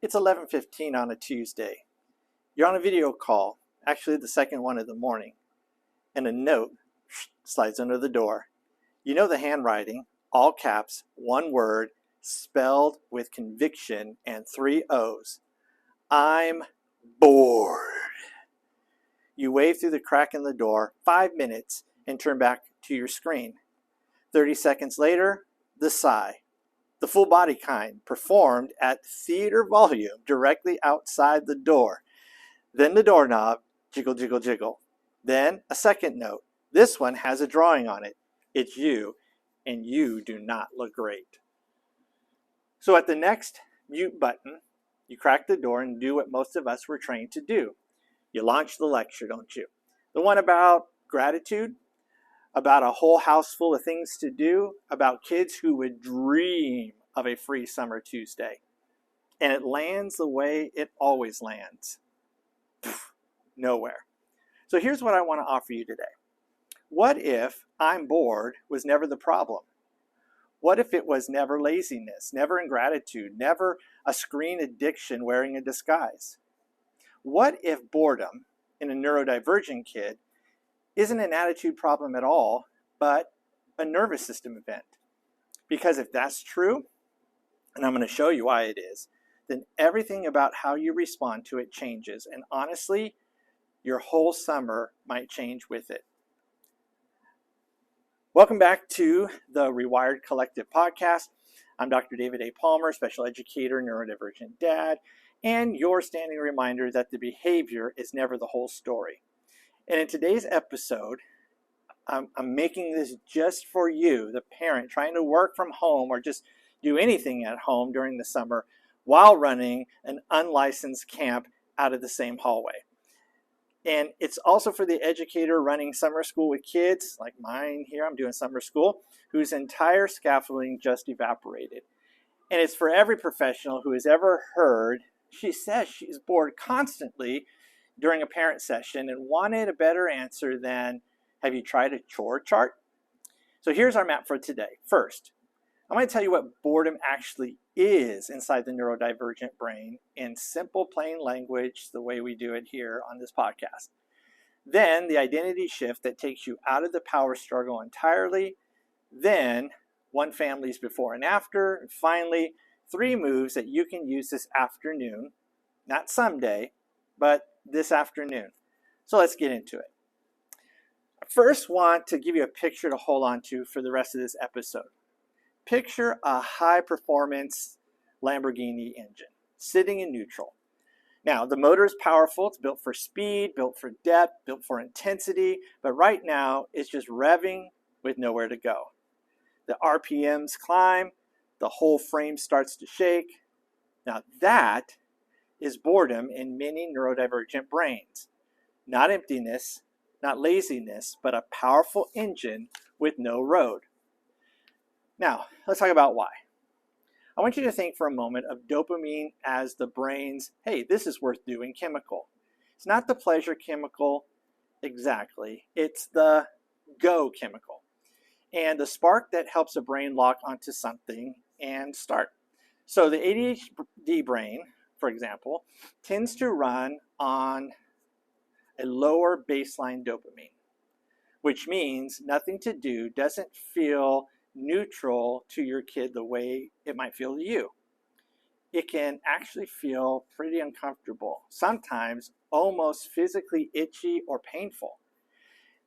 It's 11:15 on a Tuesday. You're on a video call, actually the second one of the morning, and a note slides under the door. You know the handwriting, all caps, one word, spelled with conviction and 3 O's. I'm bored. You wave through the crack in the door, 5 minutes, and turn back to your screen. 30 seconds later, the sigh. The full body kind, performed at theater volume directly outside the door. Then the doorknob, jiggle, jiggle, jiggle. Then a second note. This one has a drawing on it. It's you, and you do not look great. So at the next mute button, you crack the door and do what most of us were trained to do. You launch the lecture, don't you? The one about gratitude, about a whole house full of things to do, about kids who would dream of a free summer Tuesday. And it lands the way it always lands. Nowhere. So here's what I want to offer you today. What if I'm bored was never the problem? What if it was never laziness, never ingratitude, never a screen addiction wearing a disguise? What if boredom in a neurodivergent kid isn't an attitude problem at all, but a nervous system event? Because if that's true, and I'm going to show you why it is, then everything about how you respond to it changes. And honestly, your whole summer might change with it. Welcome back to the Rewired Collective podcast. I'm Dr. David A. Palmer, special educator, neurodivergent dad, and your standing reminder that the behavior is never the whole story. And in today's episode, I'm making this just for you, the parent trying to work from home or just do anything at home during the summer while running an unlicensed camp out of the same hallway. And it's also for the educator running summer school with kids, like mine here, I'm doing summer school, whose entire scaffolding just evaporated. And it's for every professional who has ever heard, she says she's bored constantly during a parent session and wanted a better answer than, have you tried a chore chart? So here's our map for today. First, I'm going to tell you what boredom actually is inside the neurodivergent brain in simple, plain language, the way we do it here on this podcast. Then the identity shift that takes you out of the power struggle entirely. Then one family's before and after. And finally, 3 moves that you can use this afternoon, not someday, but this afternoon. So let's get into it. I first want to give you a picture to hold on to for the rest of this episode. Picture a high-performance Lamborghini engine sitting in neutral. Now, the motor is powerful. It's built for speed, built for depth, built for intensity, but right now it's just revving with nowhere to go. The RPMs climb, the whole frame starts to shake. Now, that is boredom in many neurodivergent brains. Not emptiness, not laziness, but a powerful engine with no road. Now, let's talk about why. I want you to think for a moment of dopamine as the brain's, hey, this is worth doing chemical. It's not the pleasure chemical exactly. It's the go chemical. And the spark that helps a brain lock onto something and start. So the ADHD brain, for example, tends to run on a lower baseline dopamine, which means nothing to do doesn't feel neutral to your kid the way it might feel to you. It can actually feel pretty uncomfortable, sometimes almost physically itchy or painful.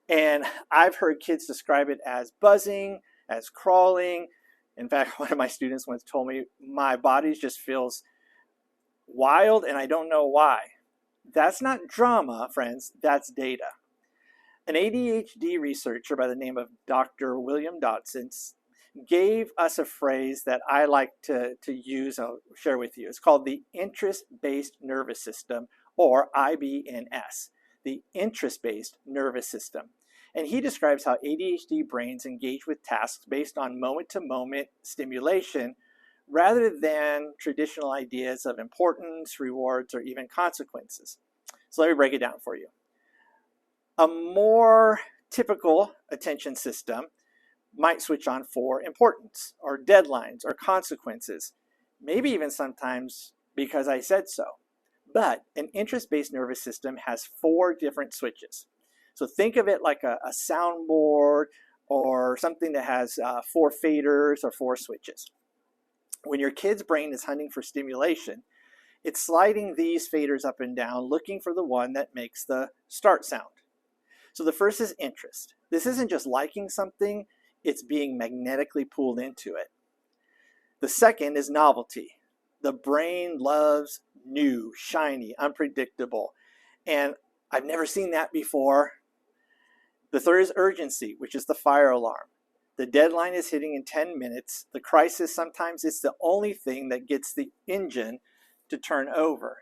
And I've heard kids describe it as buzzing, as crawling. In fact, one of my students once told me, my body just feels wild and I don't know why. That's not drama, friends, that's data. An ADHD researcher by the name of Dr. William Dodson gave us a phrase that I like to use, I'll share with you. It's called the interest-based nervous system, or IBNS, the interest-based nervous system. And he describes how ADHD brains engage with tasks based on moment-to-moment stimulation rather than traditional ideas of importance, rewards, or even consequences. So let me break it down for you. A more typical attention system might switch on for importance or deadlines or consequences, maybe even sometimes because I said so. But an interest-based nervous system has 4 different switches. So think of it like a soundboard or something that has 4 faders or 4 switches. When your kid's brain is hunting for stimulation, it's sliding these faders up and down, looking for the one that makes the start sound. So the first is interest. This isn't just liking something, it's being magnetically pulled into it. The second is novelty. The brain loves new, shiny, unpredictable, and I've never seen that before. The third is urgency, which is the fire alarm. The deadline is hitting in 10 minutes. The crisis, sometimes it's the only thing that gets the engine to turn over.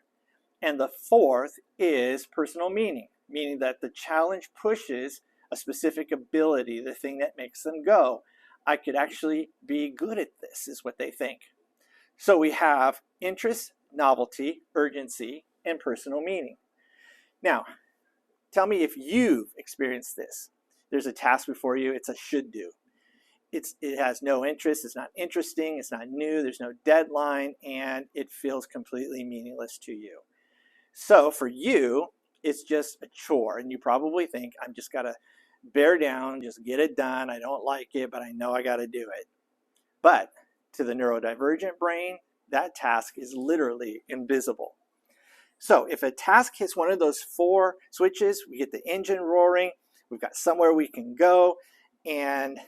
And the fourth is personal meaning, meaning that the challenge pushes a specific ability, the thing that makes them go, I could actually be good at this, is what they think. So we have interest, novelty, urgency, and personal meaning. Now, tell me if you've experienced this. There's a task before you, it's a should do. It has no interest, it's not interesting, it's not new, there's no deadline, and it feels completely meaningless to you. So for you, it's just a chore, and you probably think, I'm just got to bear down, just get it done, I don't like it, but I know I got to do it. But to the neurodivergent brain, that task is literally invisible. So if a task hits one of those 4 switches, we get the engine roaring, we've got somewhere we can go, and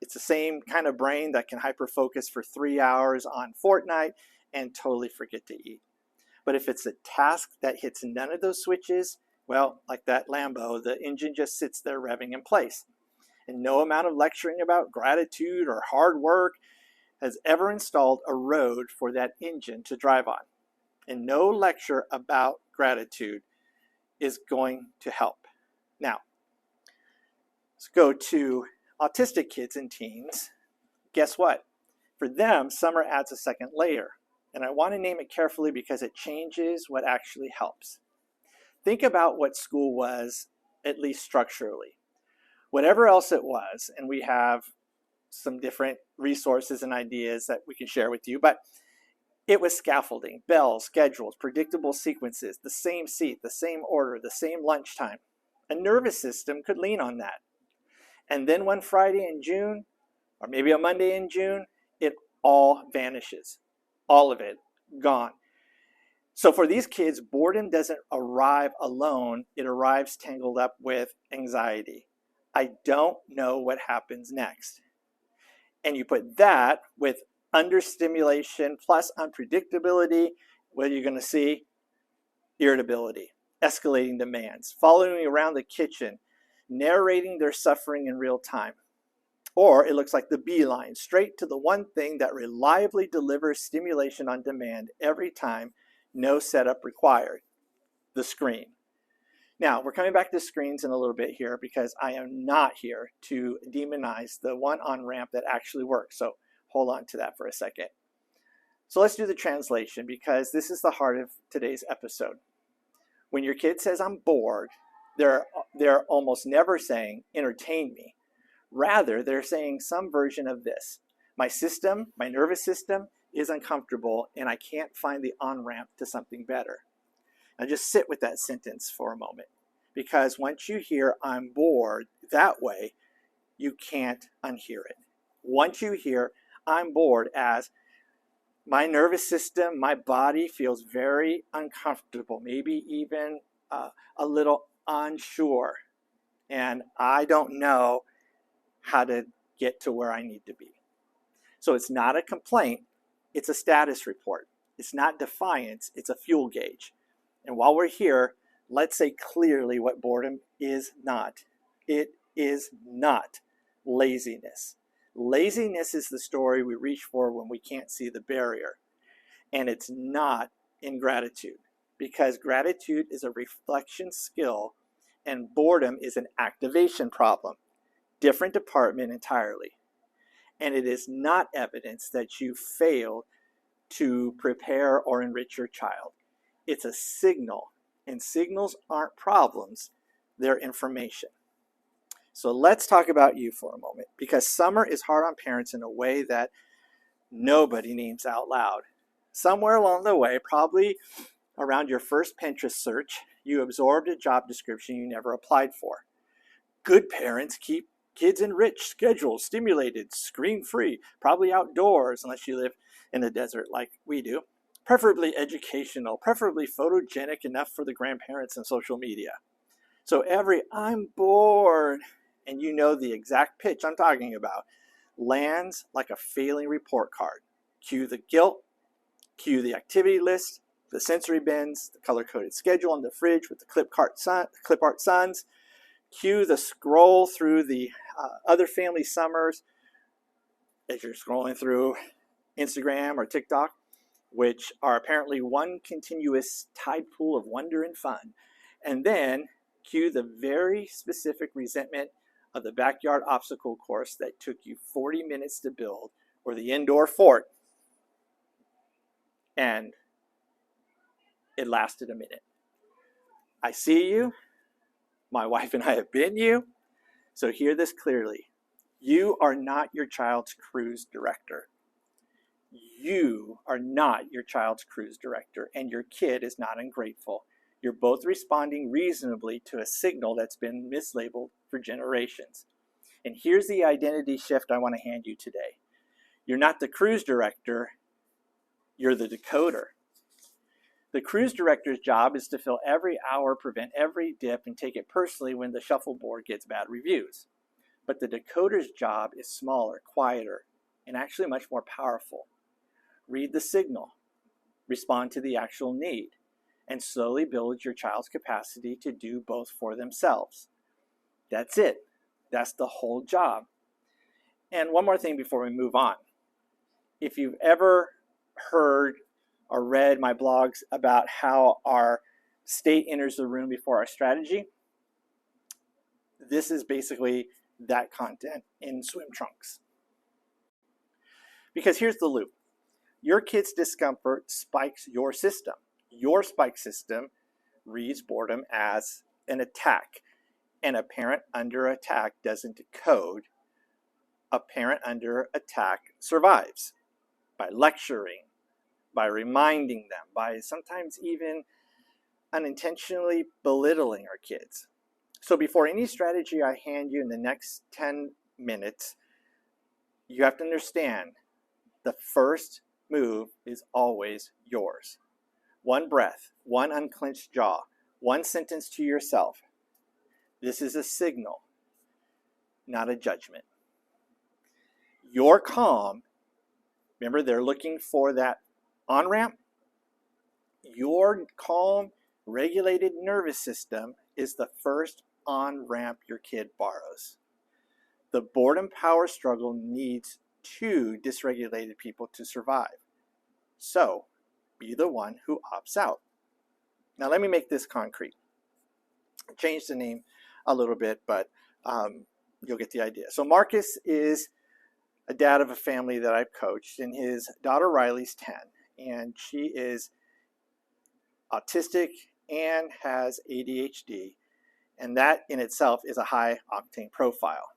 it's the same kind of brain that can hyper-focus for 3 hours on Fortnite and totally forget to eat. But if it's a task that hits none of those switches, well, like that Lambo, the engine just sits there revving in place. And no amount of lecturing about gratitude or hard work has ever installed a road for that engine to drive on. And no lecture about gratitude is going to help. Now, let's go to autistic kids and teens. Guess what? For them, summer adds a second layer. And I want to name it carefully because it changes what actually helps. Think about what school was, at least structurally. Whatever else it was, and we have some different resources and ideas that we can share with you, but it was scaffolding, bells, schedules, predictable sequences, the same seat, the same order, the same lunchtime. A nervous system could lean on that. And then one Friday in June, or maybe a Monday in June, it all vanishes. All of it, gone. So for these kids, boredom doesn't arrive alone. It arrives tangled up with anxiety. I don't know what happens next. And you put that with understimulation plus unpredictability, what are you going to see? Irritability, escalating demands, following around the kitchen, narrating their suffering in real time. Or it looks like the beeline, straight to the one thing that reliably delivers stimulation on demand every time, no setup required, the screen. Now, we're coming back to screens in a little bit here because I am not here to demonize the one on-ramp that actually works. So hold on to that for a second. So let's do the translation because this is the heart of today's episode. When your kid says, I'm bored, they're almost never saying, entertain me. Rather, they're saying some version of this. My nervous system is uncomfortable and I can't find the on-ramp to something better. Now just sit with that sentence for a moment because once you hear I'm bored that way, you can't unhear it. Once you hear I'm bored as my nervous system, my body feels very uncomfortable, maybe even a little unsure, and I don't know how to get to where I need to be. So it's not a complaint, it's a status report. It's not defiance, it's a fuel gauge. And while we're here, let's say clearly what boredom is not. It is not laziness. Laziness is the story we reach for when we can't see the barrier. And it's not ingratitude, because gratitude is a reflection skill and boredom is an activation problem. Different department entirely. And it is not evidence that you failed to prepare or enrich your child. It's a signal, and signals aren't problems, they're information. So let's talk about you for a moment, because summer is hard on parents in a way that nobody names out loud. Somewhere along the way, probably around your first Pinterest search, you absorbed a job description you never applied for. Good parents keep kids enriched, scheduled, stimulated, screen-free, probably outdoors unless you live in the desert like we do. Preferably educational, preferably photogenic enough for the grandparents and social media. So every "I'm bored," and you know the exact pitch I'm talking about, lands like a failing report card. Cue the guilt, cue the activity list, the sensory bins, the color-coded schedule on the fridge with the clip art suns, cue the scroll through the other family summers as you're scrolling through Instagram or TikTok, which are apparently one continuous tide pool of wonder and fun. And then cue the very specific resentment of the backyard obstacle course that took you 40 minutes to build, or the indoor fort, and it lasted a minute. I see you. My wife and I have been you. So hear this clearly. You are not your child's cruise director. You are not your child's cruise director, and your kid is not ungrateful. You're both responding reasonably to a signal that's been mislabeled for generations. And here's the identity shift I want to hand you today. You're not the cruise director, you're the decoder. The cruise director's job is to fill every hour, prevent every dip, and take it personally when the shuffleboard gets bad reviews. But the decoder's job is smaller, quieter, and actually much more powerful. Read the signal, respond to the actual need, and slowly build your child's capacity to do both for themselves. That's it. That's the whole job. And one more thing before we move on. If you've ever heard or read my blogs about how our state enters the room before our strategy, this is basically that content in swim trunks. Because here's the loop. Your kid's discomfort spikes your system. Your spike system reads boredom as an attack. And a parent under attack doesn't decode. A parent under attack survives by lecturing, by reminding them, by sometimes even unintentionally belittling our kids. So before any strategy I hand you in the next 10 minutes, you have to understand the first move is always yours. One breath, one unclenched jaw, one sentence to yourself. This is a signal, not a judgment. Your calm, remember they're looking for that on-ramp. Your calm, regulated nervous system is the first on-ramp your kid borrows. The boredom power struggle needs two dysregulated people to survive. So, be the one who opts out. Now let me make this concrete. Change the name a little bit, but you'll get the idea. So Marcus is a dad of a family that I've coached, and his daughter Riley's 10, and she is autistic and has ADHD, and that in itself is a high octane profile.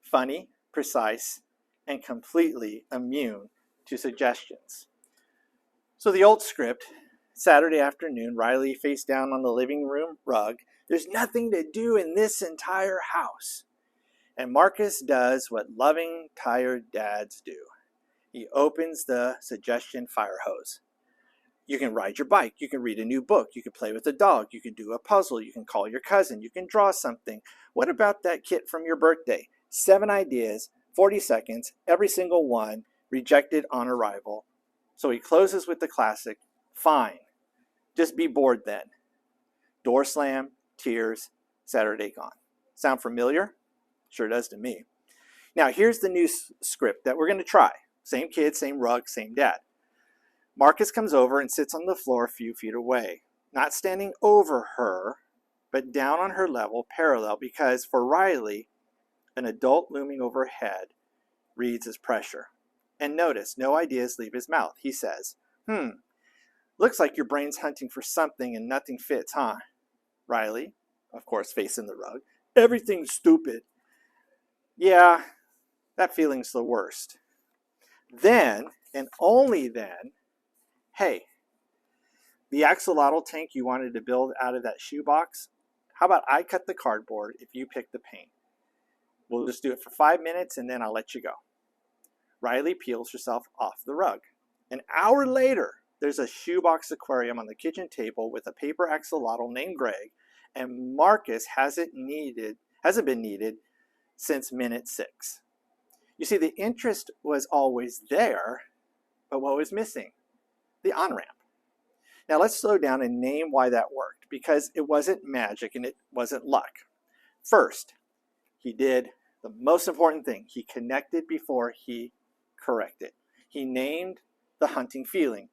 Funny, precise, and completely immune to suggestions. So the old script, Saturday afternoon, Riley face down on the living room rug. There's nothing to do in this entire house. And Marcus does what loving, tired dads do. He opens the suggestion fire hose. You can ride your bike. You can read a new book. You can play with a dog. You can do a puzzle. You can call your cousin. You can draw something. What about that kit from your birthday? 7 ideas, 40 seconds, every single one rejected on arrival. So he closes with the classic, fine. Just be bored then. Door slam, tears, Saturday gone. Sound familiar? Sure does to me. Now here's the new script that we're going to try. Same kid, same rug, same dad. Marcus comes over and sits on the floor a few feet away, not standing over her, but down on her level, parallel, because for Riley, an adult looming overhead reads as pressure. And notice, no ideas leave his mouth. He says, looks like your brain's hunting for something and nothing fits, huh? Riley, of course, facing the rug. Everything's stupid. Yeah, that feeling's the worst. Then, and only then, Hey, the axolotl tank you wanted to build out of that shoebox, how about I cut the cardboard if you pick the paint? We'll just do it for 5 minutes and then I'll let you go. Riley peels herself off the rug. An hour later, there's a shoebox aquarium on the kitchen table with a paper axolotl named Greg, and Marcus hasn't been needed since minute 6. You see, the interest was always there, but what was missing? The on-ramp. Now let's slow down and name why that worked, because it wasn't magic and it wasn't luck. First, he did the most important thing. He connected before he corrected. He named the hunting feeling,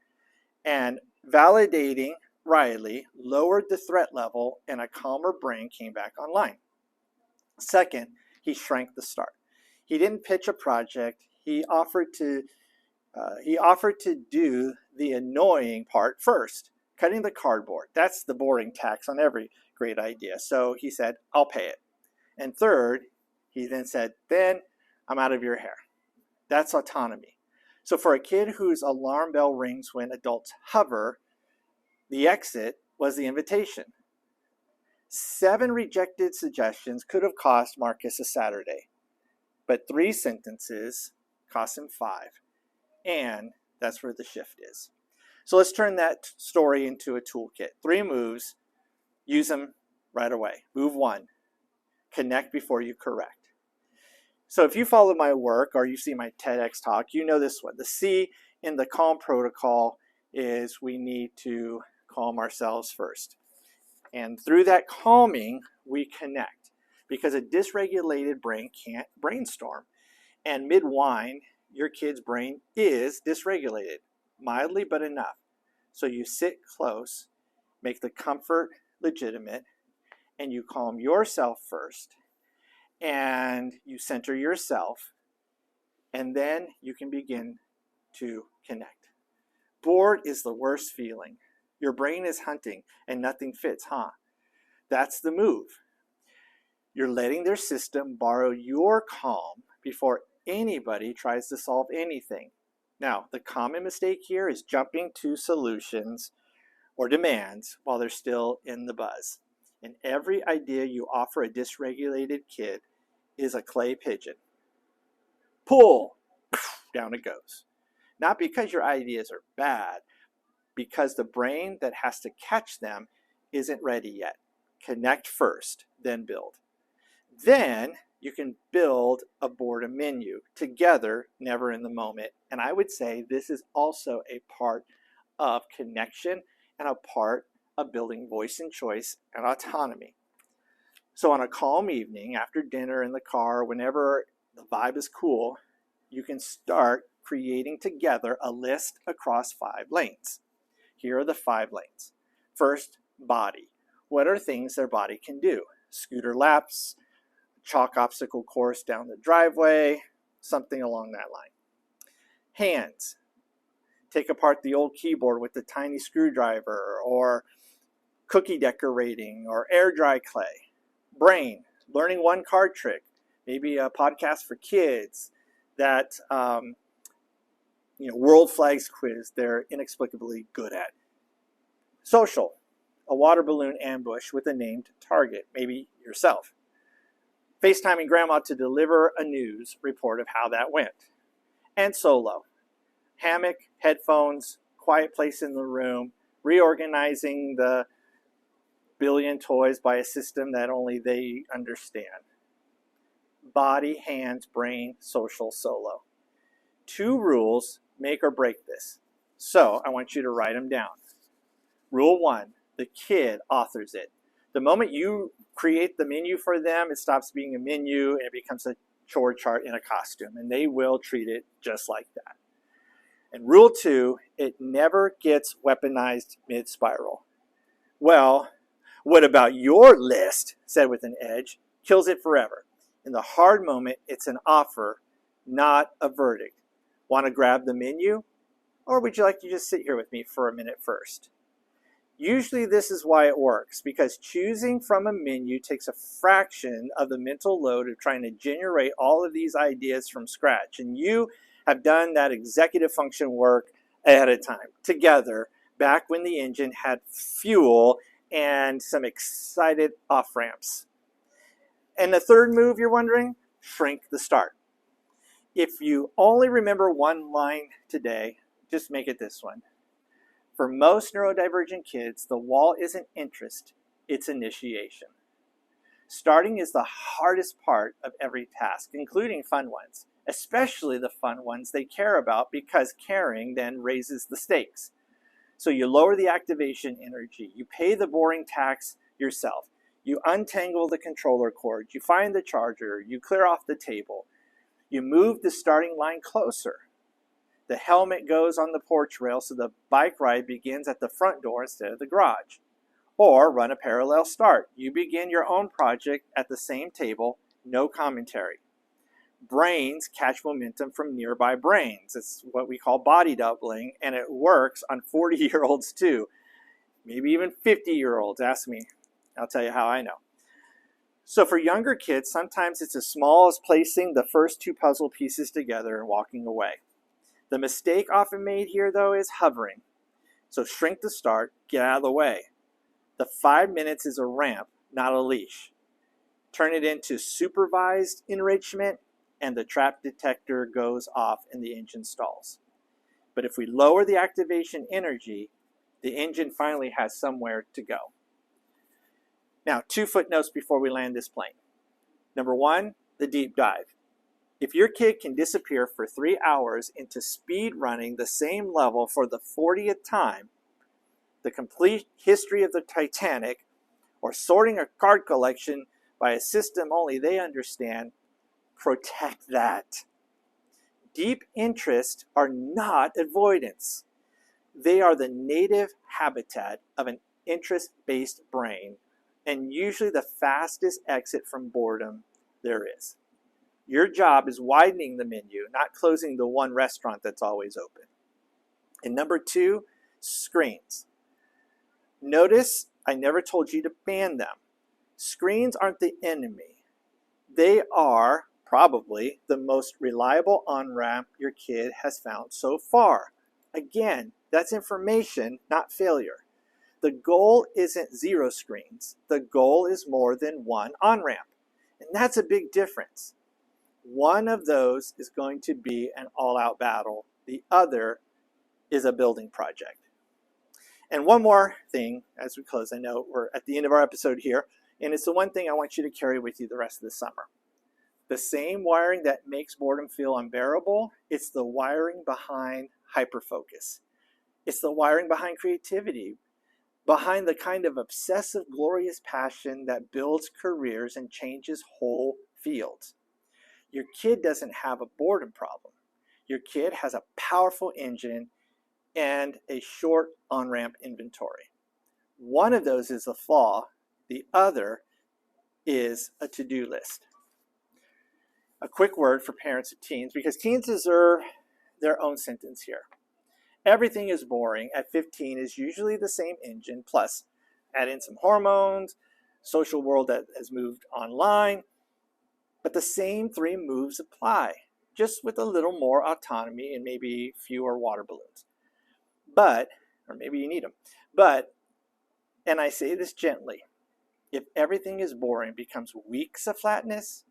and validating Riley lowered the threat level and a calmer brain came back online. Second, he shrank the start. He didn't pitch a project. He offered to do the annoying part first, cutting the cardboard. That's the boring tax on every great idea. So he said, I'll pay it. And third, he then said, then I'm out of your hair. That's autonomy. So for a kid whose alarm bell rings when adults hover, the exit was the invitation. 7 rejected suggestions could have cost Marcus a Saturday, but 3 sentences cost him 5. And that's where the shift is. So let's turn that story into a toolkit. 3 moves, use them right away. Move 1, connect before you correct. So if you follow my work or you see my TEDx talk, you know this one. The C in the calm protocol is we need to calm ourselves first. And through that calming, we connect, because a dysregulated brain can't brainstorm. And mid-whine, your kid's brain is dysregulated, mildly but enough. So you sit close, make the comfort legitimate, and you calm yourself first, and you center yourself, and then you can begin to connect. Bored is the worst feeling. Your brain is hunting and nothing fits, huh? That's the move. You're letting their system borrow your calm before anybody tries to solve anything. Now, the common mistake here is jumping to solutions or demands while they're still in the buzz. And every idea you offer a dysregulated kid is a clay pigeon. Pull, down it goes. Not because your ideas are bad, because the brain that has to catch them isn't ready yet. Connect first, then build. Then you can build a boredom menu together, never in the moment. And I would say this is also a part of connection and a part of building voice and choice and autonomy. So on a calm evening, after dinner in the car, whenever the vibe is cool, you can start creating together a list across 5 lanes. Here are the 5 lanes. First, body. What are things their body can do? Scooter laps, chalk obstacle course down the driveway, something along that line. Hands. Take apart the old keyboard with the tiny screwdriver, or cookie decorating, or air dry clay. Brain. Learning 1 card trick. Maybe a podcast for kids. That world flags quiz they're inexplicably good at. Social. A water balloon ambush with a named target, maybe yourself. FaceTiming grandma to deliver a news report of how that went. And solo. Hammock, headphones, quiet place in the room, reorganizing the billion toys by a system that only they understand. Body, hands, brain, social, solo. 2 rules make or break this. So I want you to write them down. Rule 1, the kid authors it. The moment you create the menu for them, it stops being a menu and it becomes a chore chart in a costume, and they will treat it just like that. And rule 2, it never gets weaponized mid-spiral. Well, what about your list, said with an edge, kills it forever. In the hard moment, it's an offer, not a verdict. Want to grab the menu? Or would you like to just sit here with me for a minute first? Usually this is why it works, because choosing from a menu takes a fraction of the mental load of trying to generate all of these ideas from scratch. And you have done that executive function work at a time, together, back when the engine had fuel and some excited off-ramps. And the third move, you're wondering? Shrink the start. If you only remember one line today, just make it this one. For most neurodivergent kids, the wall isn't interest, it's initiation. Starting is the hardest part of every task, including fun ones, especially the fun ones they care about, because caring then raises the stakes. So you lower the activation energy, you pay the boring tax yourself, you untangle the controller cords, you find the charger, you clear off the table, you move the starting line closer. The helmet goes on the porch rail so the bike ride begins at the front door instead of the garage. Or run a parallel start. You begin your own project at the same table, no commentary. Brains catch momentum from nearby brains. It's what we call body doubling, and it works on 40-year-olds too. Maybe even 50-year-olds. Ask me. I'll tell you how I know. So for younger kids, sometimes it's as small as placing the first two puzzle pieces together and walking away. The mistake often made here, though, is hovering. So shrink the start, get out of the way. The 5 minutes is a ramp, not a leash. Turn it into supervised enrichment, and the trap detector goes off and the engine stalls. But if we lower the activation energy, the engine finally has somewhere to go. Now, 2 footnotes before we land this plane. Number 1, the deep dive. If your kid can disappear for 3 hours into speed running the same level for the 40th time, the complete history of the Titanic, or sorting a card collection by a system only they understand, protect that. Deep interests are not avoidance. They are the native habitat of an interest-based brain, and usually the fastest exit from boredom there is. Your job is widening the menu, not closing the one restaurant that's always open. And number 2, screens. Notice I never told you to ban them. Screens aren't the enemy. They are probably the most reliable on-ramp your kid has found so far. Again, that's information, not failure. The goal isn't 0 screens. The goal is more than one on-ramp. And that's a big difference. One of those is going to be an all-out battle. The other is a building project. And one more thing as we close. I know we're at the end of our episode here, and it's the one thing I want you to carry with you the rest of the summer. The same wiring that makes boredom feel unbearable, it's the wiring behind hyperfocus. It's the wiring behind creativity, behind the kind of obsessive, glorious passion that builds careers and changes whole fields. Your kid doesn't have a boredom problem. Your kid has a powerful engine and a short on-ramp inventory. One of those is a flaw. The other is a to-do list. A quick word for parents of teens, because teens deserve their own sentence here. Everything is boring at 15 is usually the same engine, plus add in some hormones, social world that has moved online, but the same 3 moves apply, just with a little more autonomy and maybe fewer water balloons. But, or maybe you need them, but, and I say this gently, if everything is boring becomes weeks of flatness,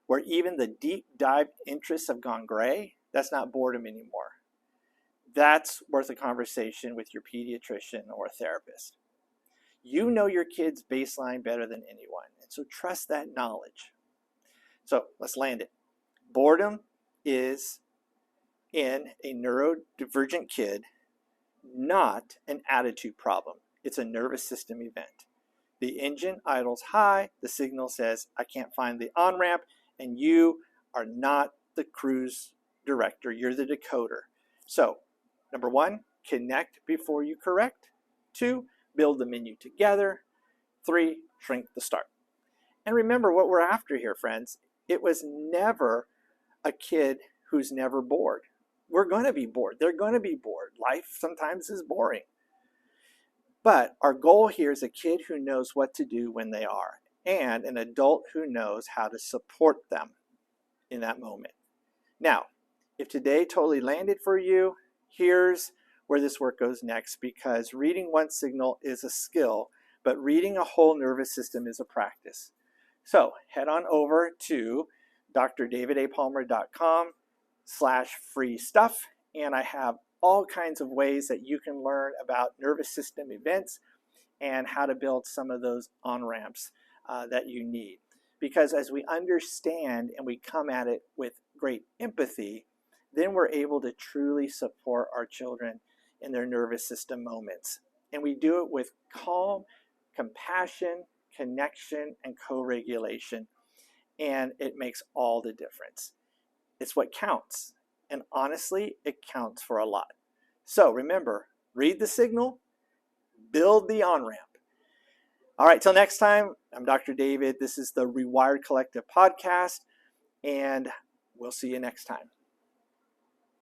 where even the deep dive interests have gone gray, that's not boredom anymore. That's worth a conversation with your pediatrician or therapist. You know your kid's baseline better than anyone, and so trust that knowledge. So let's land it. Boredom is, in a neurodivergent kid, not an attitude problem. It's a nervous system event. The engine idles high, the signal says, I can't find the on-ramp, and you are not the cruise director, you're the decoder. So, number 1, connect before you correct. 2, build the menu together. 3, shrink the start. And remember what we're after here, friends. It was never a kid who's never bored. We're going to be bored. They're going to be bored. Life sometimes is boring. But our goal here is a kid who knows what to do when they are, and an adult who knows how to support them in that moment. Now, if today totally landed for you, Here's where this work goes next, because reading one signal is a skill, but reading a whole nervous system is a practice. So head on over to drdavidapalmer.com/free stuff, and I have all kinds of ways that you can learn about nervous system events and how to build some of those on-ramps that you need. Because as we understand and we come at it with great empathy, then we're able to truly support our children in their nervous system moments. And we do it with calm, compassion, connection, and co-regulation. And it makes all the difference. It's what counts. And honestly, it counts for a lot. So remember, read the signal, build the on-ramp. All right, till next time, I'm Dr. David. This is the Rewired Collective podcast, and we'll see you next time.